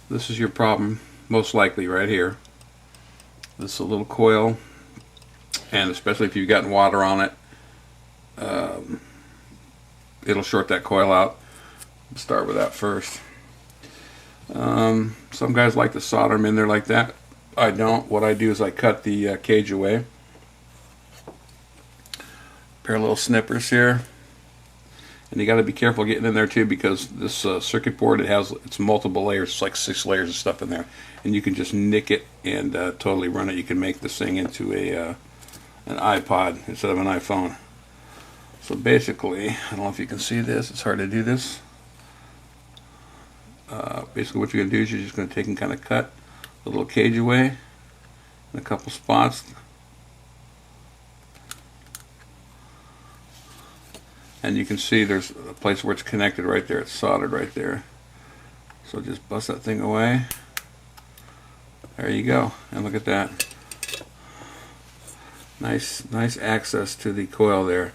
this is your problem, most likely right here. This is a little coil, and especially if you've gotten water on it, it'll short that coil out. Let's start with that first. Some guys like to solder them in there like that. I don't. What I do is I cut the cage away. Pair of little snippers here. And you got to be careful getting in there too, because this circuit board, it's multiple layers. It's like 6 layers of stuff in there, and you can just nick it and totally run it. You can make this thing into an iPod instead of an iPhone. So basically, I don't know if you can see this. It's hard to do this. Basically, what you're going to do is you're just going to take and kind of cut the little cage away in a couple spots. And you can see there's a place where it's connected right there. It's soldered right there. So just bust that thing away. There you go. And look at that. Nice access to the coil there.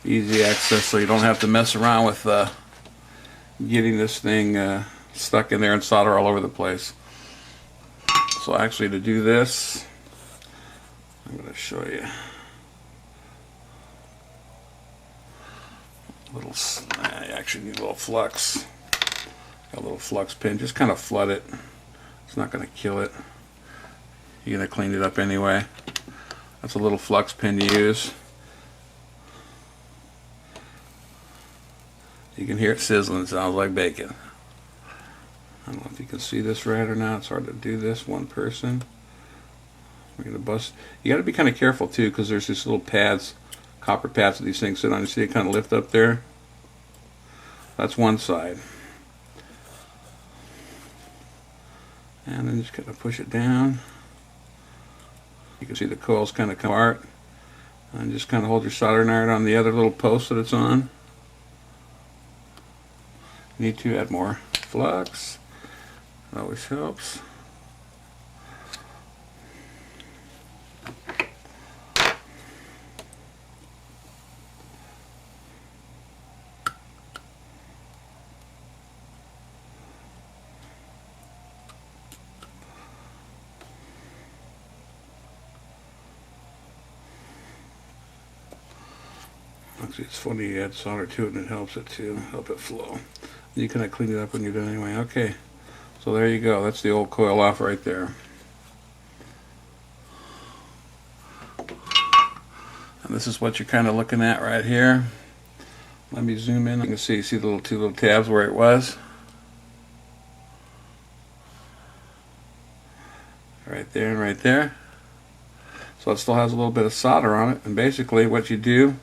Easy access, so you don't have to mess around with getting this thing stuck in there and solder all over the place. So actually, to do this, I'm going to show you. I actually need a little flux. Got a little flux pin. Just kind of flood it. It's not going to kill it. You're going to clean it up anyway. That's a little flux pin to use. You can hear it sizzling. It sounds like bacon. I don't know if you can see this right or not. It's hard to do this one person. We're going to bust. You got to be kind of careful too, because there's these little pads, copper pads that these things sit on. You see it kind of lift up there? That's one side. And then just kind of push it down. You can see the coils kind of come apart. And just kind of hold your soldering iron on the other little post that it's on. You need to add more flux. That always helps. Actually, it's funny, you add solder to it and it helps it to help it flow. You kind of clean it up when you're done anyway. Okay, so there you go. That's the old coil off right there. And this is what you're kind of looking at right here. Let me zoom in. You can see the little 2 little tabs where it was. Right there and right there. So it still has a little bit of solder on it. And basically what you do,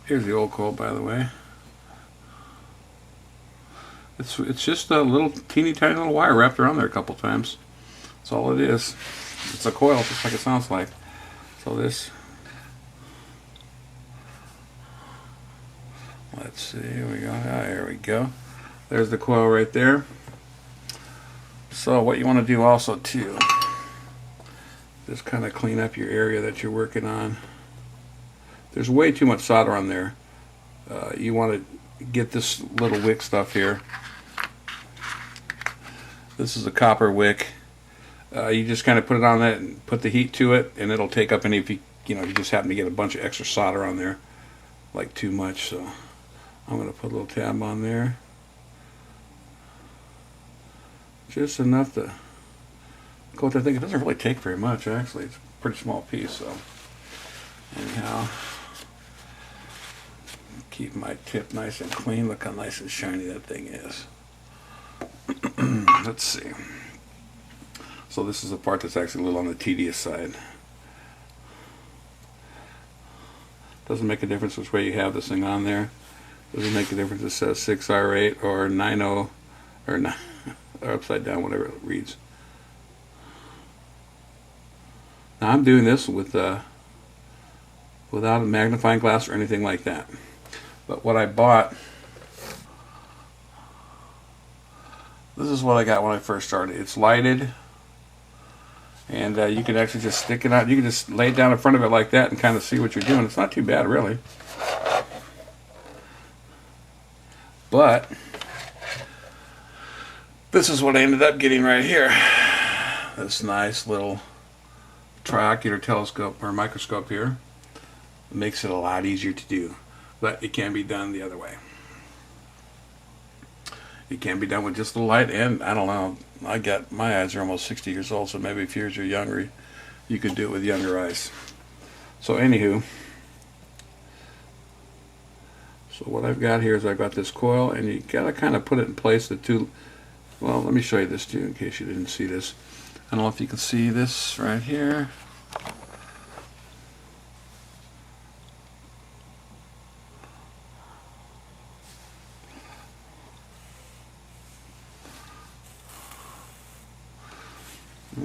here's the old coil, by the way. It's just a little teeny tiny little wire wrapped around there a couple times. That's all it is. It's a coil, just like it sounds like. So this, let's see, here we go. There we go. There's the coil right there. So what you want to do also too, just kind of clean up your area that you're working on. There's way too much solder on there. You want to get this little wick stuff here. This is a copper wick. You just kind of put it on that and put the heat to it, and it'll take up any, if you just happen to get a bunch of extra solder on there, like too much. So I'm going to put a little tab on there. Just enough to coat that thing. It doesn't really take very much, actually. It's a pretty small piece, so anyhow. Keep my tip nice and clean. Look how nice and shiny that thing is. Let's see. So this is the part that's actually a little on the tedious side. Doesn't make a difference which way you have this thing on there. Doesn't make a difference if it says 6R8 or 90 or, or upside down, whatever it reads. Now I'm doing this with without a magnifying glass or anything like that. But what I bought, this is what I got when I first started. It's lighted, and you can actually just stick it out. You can just lay it down in front of it like that and kind of see what you're doing. It's not too bad, really. But this is what I ended up getting right here. This nice little triocular telescope or microscope here. It makes it a lot easier to do, but it can be done the other way. It can be done with just the light, and I don't know, my eyes are almost 60 years old, so maybe if yours are younger, you could do it with younger eyes. So anywho, so what I've got here is I've got this coil, and you gotta kind of put it in place. Well, let me show you this too in case you didn't see this. I don't know if you can see this right here.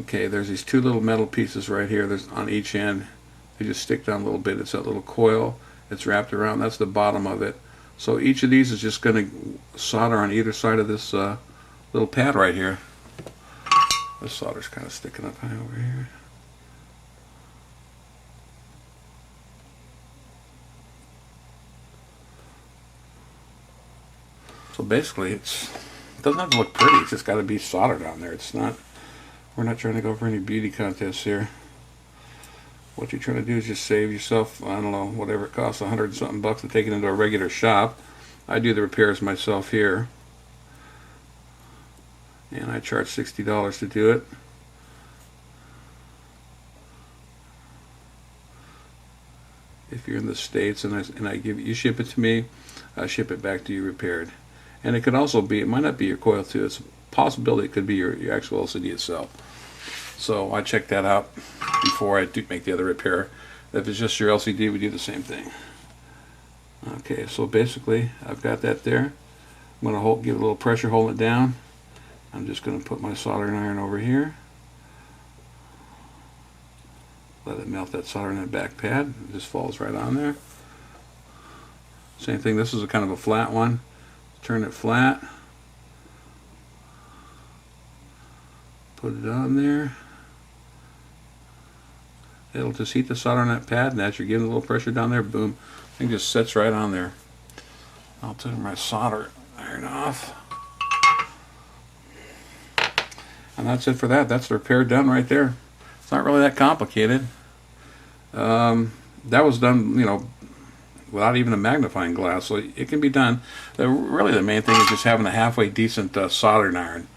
Okay, there's these two little metal pieces right here. There's on each end. They just stick down a little bit. It's that little coil. It's wrapped around. That's the bottom of it. So each of these is just going to solder on either side of this little pad right here. This solder's kind of sticking up high over here. So basically, it doesn't have to look pretty. It's just got to be soldered on there. It's not. We're not trying to go for any beauty contests here. What you're trying to do is just save yourself, I don't know, whatever it costs, $100 and something bucks to take it into a regular shop. I do the repairs myself here, and I charge $60 to do it. If you're in the States and I give you ship it to me, I ship it back to you repaired. And it could also be, it might not be your coil too. It's a possibility it could be your actual LCD itself. So I check that out before I do make the other repair. If it's just your LCD, we do the same thing. Okay, so basically I've got that there. I'm going to give it a little pressure, hold it down. I'm just going to put my soldering iron over here. Let it melt that solder in that back pad. It just falls right on there. Same thing, this is a kind of a flat one. Turn it flat. Put it on there. It'll just heat the solder on that pad, and as you're giving a little pressure down there, boom, thing just sets right on there. I'll turn my solder iron off. And that's it for that. That's the repair done right there. It's not really that complicated. That was done, you know, without even a magnifying glass, so it can be done. Really the main thing is just having a halfway decent soldering iron.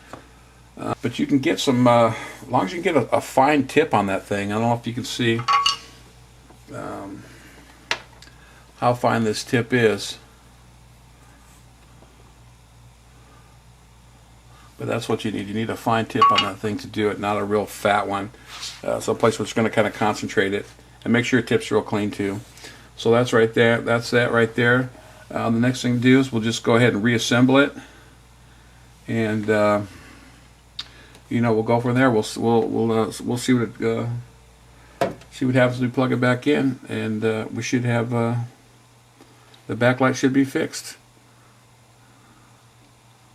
But you can get some, as long as you can get a fine tip on that thing. I don't know if you can see how fine this tip is. But that's what you need. You need a fine tip on that thing to do it, not a real fat one. Someplace where it's going to kind of concentrate it. And make sure your tip's real clean too. So that's right there. That's that right there. The next thing to do is we'll just go ahead and reassemble it. And you know, we'll go from there. We'll see what happens when we plug it back in, and we should have the backlight should be fixed.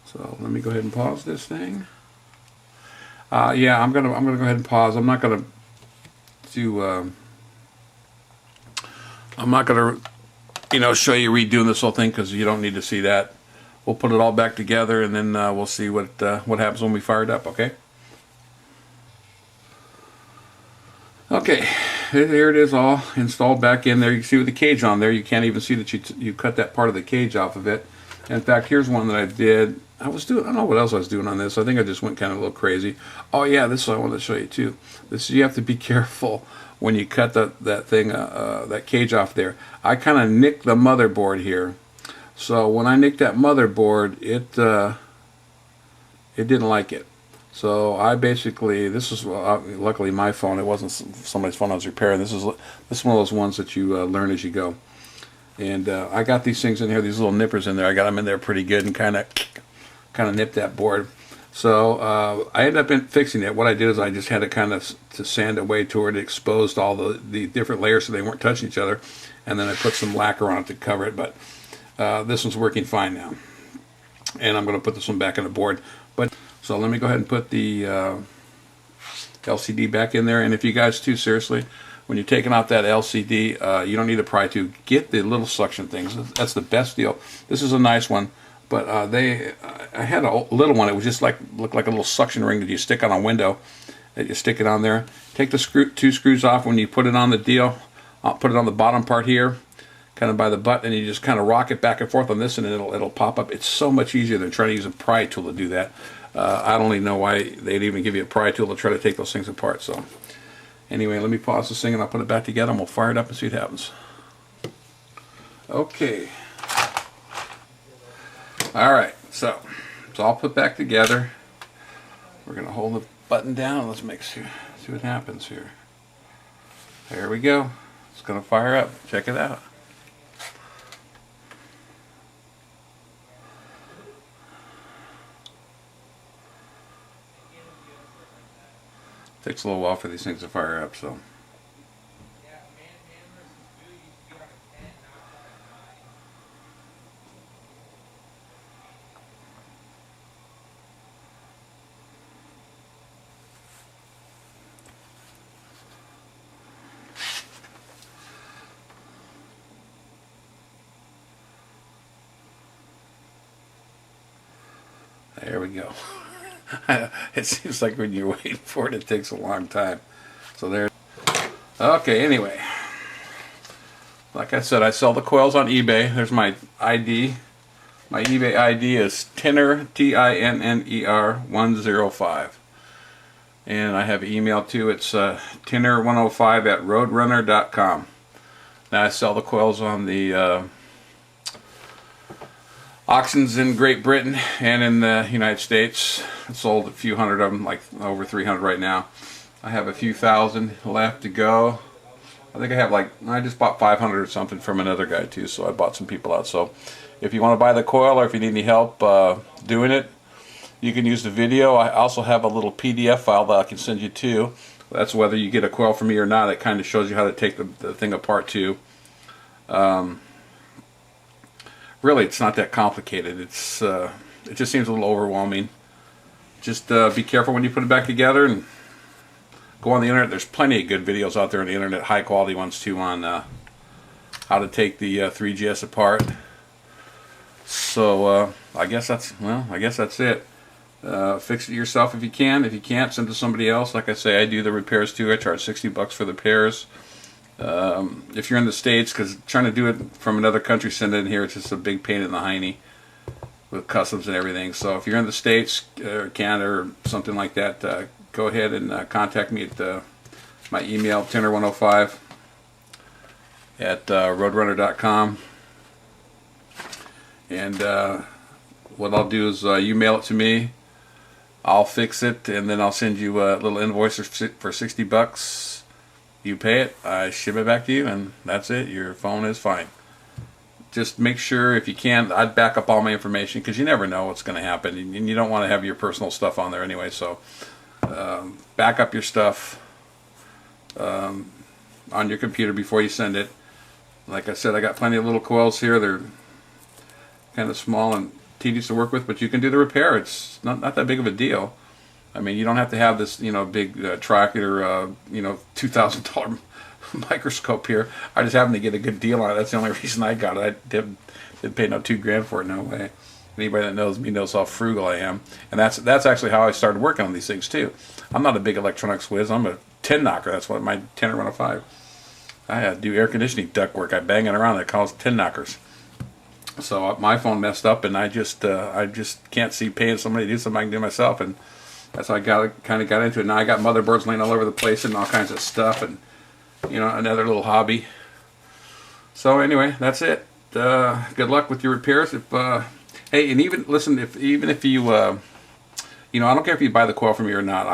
So let me go ahead and pause this thing. Yeah, I'm gonna go ahead and pause. I'm not gonna do. I'm not gonna, you know, show you redoing this whole thing because you don't need to see that. We'll put it all back together, and then we'll see what happens when we fire it up. Okay. Okay, here it is all installed back in there. You can see with the cage on there. You can't even see that you cut that part of the cage off of it. In fact, here's one that I did. I don't know what else I was doing on this. I think I just went kind of a little crazy. Oh yeah, this is what I wanted to show you too. You have to be careful when you cut that cage off there. I kind of nicked the motherboard here. So when I nicked that motherboard, it didn't like it. So I basically, this is luckily my phone. It wasn't somebody's phone I was repairing. This is one of those ones that you learn as you go. And I got these things in here, these little nippers in there. I got them in there pretty good and kind of nipped that board. So I ended up fixing it. What I did is I just had to kind of to sand away to where it exposed all the different layers so they weren't touching each other. And then I put some lacquer on it to cover it. But this one's working fine now. And I'm going to put this one back on the board. So let me go ahead and put the LCD back in there. And if you guys too, seriously, when you're taking out that LCD, you don't need to pry to. Get the little suction things. That's the best deal. This is a nice one. But I had a little one. It was just like looked like a little suction ring that you stick on a window. That you stick it on there. Take the two screws off when you put it on the deal. I'll put it on the bottom part here, kind of by the butt, and you just kind of rock it back and forth on this, and it'll pop up. It's so much easier than trying to use a pry tool to do that. I don't even know why they'd even give you a pry tool to try to take those things apart. So anyway, let me pause this thing and I'll put it back together and we'll fire it up and see what happens. Okay. Alright, so it's all put back together. We're going to hold the button down. Let's see what happens here. There we go. It's going to fire up. Check it out. Takes a little while for these things to fire up, so. There we go. It seems like when you're waiting for it, it takes a long time. So there. Okay, anyway. Like I said, I sell the coils on eBay. There's my ID. My eBay ID is Tinner, Tinner 105. And I have an email too. It's tinner105@roadrunner.com. Now I sell the coils on the auctions in Great Britain and in the United States. I sold a few hundred of them, like over 300 right now. I have a few thousand left to go. I think I have I just bought 500 or something from another guy too, so I bought some people out. So if you want to buy the coil or if you need any help doing it, you can use the video. I also have a little PDF file that I can send you too. That's whether you get a coil from me or not. It kind of shows you how to take the thing apart too. Really, it's not that complicated. It just seems a little overwhelming. Just be careful when you put it back together and go on the internet. There's plenty of good videos out there on the internet, high quality ones too, on how to take the 3GS apart. So I guess that's it. Fix it yourself if you can. If you can't, send it to somebody else. Like I say, I do the repairs too. I charge $60 for the repairs. If you're in the States, because trying to do it from another country, send it in here, it's just a big pain in the hiney with customs and everything. So if you're in the States or Canada or something like that, go ahead and contact me at my email, tinner105@roadrunner.com. And what I'll do is you mail it to me, I'll fix it, and then I'll send you a little invoice for $60. You pay it, I ship it back to you, and that's it. Your phone is fine. Just make sure, if you can, I'd back up all my information, because you never know what's going to happen, and you don't want to have your personal stuff on there anyway. So back up your stuff on your computer before you send it. Like I said, I got plenty of little coils here. They're kind of small and tedious to work with, but you can do the repair. It's not that big of a deal. I mean, you don't have to have this, big tractor, $2,000 microscope here. I just happened to get a good deal on it. That's the only reason I got it. I didn't pay no $2,000 for it. No way. Anybody that knows me knows how frugal I am, and that's actually how I started working on these things too. I'm not a big electronics whiz. I'm a tin knocker. That's what my Tinner 105. I do air conditioning duct work. I bang it around. I call it tin knockers. So my phone messed up, and I just can't see paying somebody to do something I can do myself, and that's how I kind of got into it. Now I got motherboards laying all over the place and all kinds of stuff, and another little hobby. So anyway, that's it. Good luck with your repairs. Hey, and even listen, even if you I don't care if you buy the coil from me or not.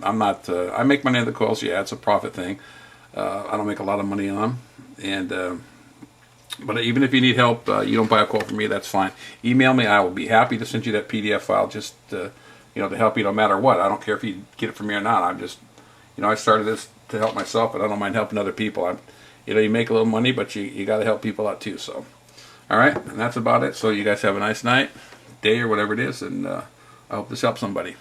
I'm not. I make money on the coils. Yeah, it's a profit thing. I don't make a lot of money on them, and but even if you need help, you don't buy a coil from me. That's fine. Email me. I will be happy to send you that PDF file. Just to help you no matter what. I don't care if you get it from me or not. I'm just, I started this to help myself, but I don't mind helping other people. You make a little money, but you got to help people out too. So, all right, and that's about it. So you guys have a nice night, day, or whatever it is, and I hope this helps somebody.